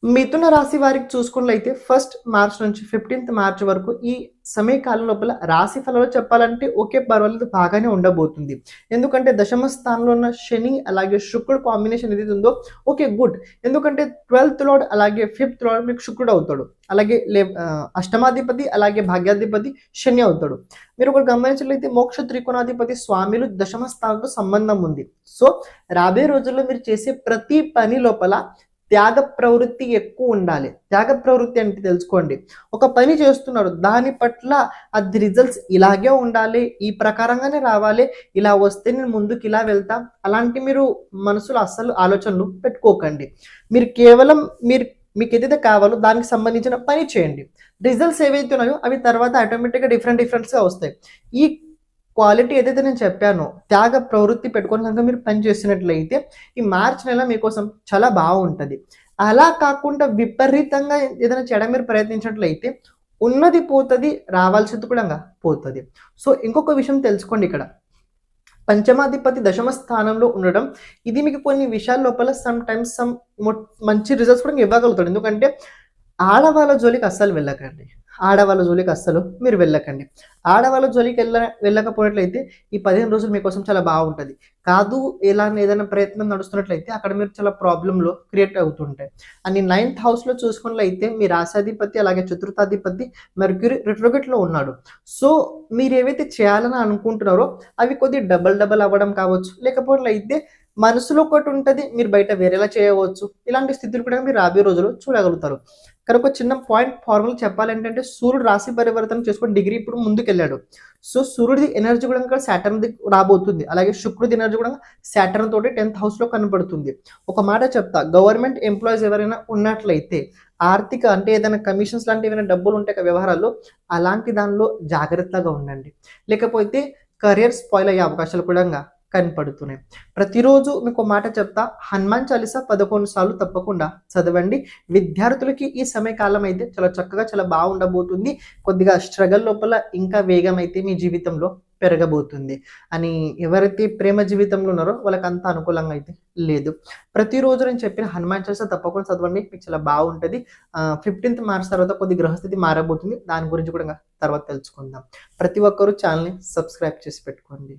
మిథున రాశి వారికి చూసుకున్నట్లయితే ఫస్ట్ మార్చ్ నుంచి 15th మార్చ్ వరకు ఈ సమయకాలం లోపల రాశి ఫలాలు చెప్పాలంటే ఓకే, పర్వాలేదు, బాగానే ఉండబోతుంది. ఎందుకంటే దశమ స్థానంలో ఉన్న శని అలాగే శుక్రుడు కాంబినేషన్ ఏదైతే ఉందో ఓకే గుడ్. ఎందుకంటే 12th లార్డ్ అలాగే 5th లార్డ్ మీకు శుక్రుడు అవుతాడు. అలాగే అష్టమాధిపతి అలాగే భాగ్యాధిపతి శని అవుతాడు. మీరు ఒకటి గమనించినట్లయితే మోక్ష త్రికోణాధిపతి స్వామిలు దశమ స్థానంతో సంబంధం ఉంది. సో రాబోయే రోజుల్లో మీరు చేసే ప్రతి పని లోపల త్యాగ ప్రవృత్తి ఎక్కువ ఉండాలి. త్యాగ ప్రవృత్తి అంటే తెలుసుకోండి, ఒక పని చేస్తున్నారు, దాని పట్ల అది రిజల్ట్స్ ఇలాగే ఉండాలి, ఈ ప్రకారంగానే రావాలి, ఇలా వస్తే నేను ముందుకు ఇలా వెళ్తా, అలాంటి మీరు మనసులో అస్సలు ఆలోచనలు పెట్టుకోకండి. మీరు కేవలం మీకు ఏదైతే కావాలో దానికి సంబంధించిన పని చేయండి. రిజల్ట్స్ ఏవైతే ఉన్నాయో అవి తర్వాత ఆటోమేటిక్గా డిఫరెంట్గా వస్తాయి. ఈ క్వాలిటీ ఏదైతే నేను చెప్పానో, త్యాగ ప్రవృత్తి పెట్టుకొని కనుక మీరు పని చేసినట్లయితే ఈ మార్చ్ నెల మీకోసం చాలా బాగుంటుంది. అలా కాకుండా విపరీతంగా ఏదైనా చేయడం మీరు ప్రయత్నించినట్లయితే ఉన్నది పోతుంది, రావాల్సింది కూడా పోతుంది. సో ఇంకొక విషయం తెలుసుకోండి, ఇక్కడ పంచమాధిపతి దశమ స్థానంలో ఉండడం ఇది మీకు కొన్ని విషయాల లోపల మంచి రిజల్ట్స్ కూడా ఇవ్వగలుగుతాడు. ఎందుకంటే ఆడవాళ్ళ జోలికి అస్సలు వెళ్ళకండి. ఆడవాళ్ళ జోలికి అస్సలు మీరు వెళ్ళకండి. ఆడవాళ్ళ జోలికి వెళ్ళకపోయినట్లయితే ఈ 15 రోజులు మీకోసం చాలా బాగుంటుంది. కాదు ఇలా ఏదైనా ప్రయత్నం నడుస్తున్నట్లయితే అక్కడ మీరు చాలా ప్రాబ్లంలో క్రియేట్ అవుతుంటాయి. అని 9th హౌస్లో చూసుకున్నట్లయితే మీ రాశాధిపతి అలాగే చతుర్థాధిపతి మెర్క్యూరీ రిట్రోగేట్లో ఉన్నాడు. సో మీరు ఏవైతే చేయాలని అనుకుంటున్నారో అవి కొద్దిగా డబల్ అవ్వడం కావచ్చు, లేకపోతే మనసులో ఒకటి ఉంటుంది, మీరు బయట వేరేలా చేయవచ్చు. ఇలాంటి స్థితులు కూడా మీరు రాబోయే రోజుల్లో చూడగలుగుతారు. కానీ ఒక చిన్న పాయింట్ ఫార్ములా చెప్పాలంటే సూర్యుడు రాశి పరివర్తన చేసుకొని డిగ్రీ ఇప్పుడు ముందుకెళ్ళాడు. సో సూర్యుడి ఎనర్జీ కూడా సాటర్న్ రాబోతుంది. అలాగే శుక్రుడి ఎనర్జీ కూడా సాటర్న్ తోటి 10th హౌస్లో కనబడుతుంది. ఒక మాట చెప్తా, గవర్నమెంట్ ఎంప్లాయీస్ ఎవరైనా ఉన్నట్లయితే ఆర్థిక అంటే ఏదైనా కమిషన్స్ లాంటి ఏమైనా డబ్బులు ఉంటాయి వ్యవహారాల్లో, అలాంటి దానిలో జాగ్రత్తగా ఉండండి. లేకపోతే కెరియర్ స్పాయిల్ అయ్యే అవకాశాలు కూడా కనపడుతున్నాయి. ప్రతిరోజు మీకు మాట చెప్తా, హనుమాన్ చాలీసా 11 సార్లు తప్పకుండా చదవండి. విద్యార్థులకి ఈ సమయకాలం అయితే చాలా చక్కగా చాలా బాగుండబోతుంది. కొద్దిగా స్ట్రగల్ లోపల ఇంకా వేగం అయితే మీ జీవితంలో పెరగబోతుంది. అని ఎవరైతే ప్రేమ జీవితంలో ఉన్నారో వాళ్ళకి అంత అనుకూలంగా అయితే లేదు. ప్రతిరోజు నేను చెప్పిన హనుమాన్ చాలీసా తప్పకుండా చదవండి, మీకు చాలా బాగుంటుంది. 15th మార్చ్ తర్వాత కొద్ది గ్రహస్థితి మారబోతుంది, దాని గురించి కూడా తర్వాత తెలుసుకుందాం. ప్రతి ఒక్కరూ ఛానల్ని సబ్స్క్రైబ్ చేసి పెట్టుకోండి.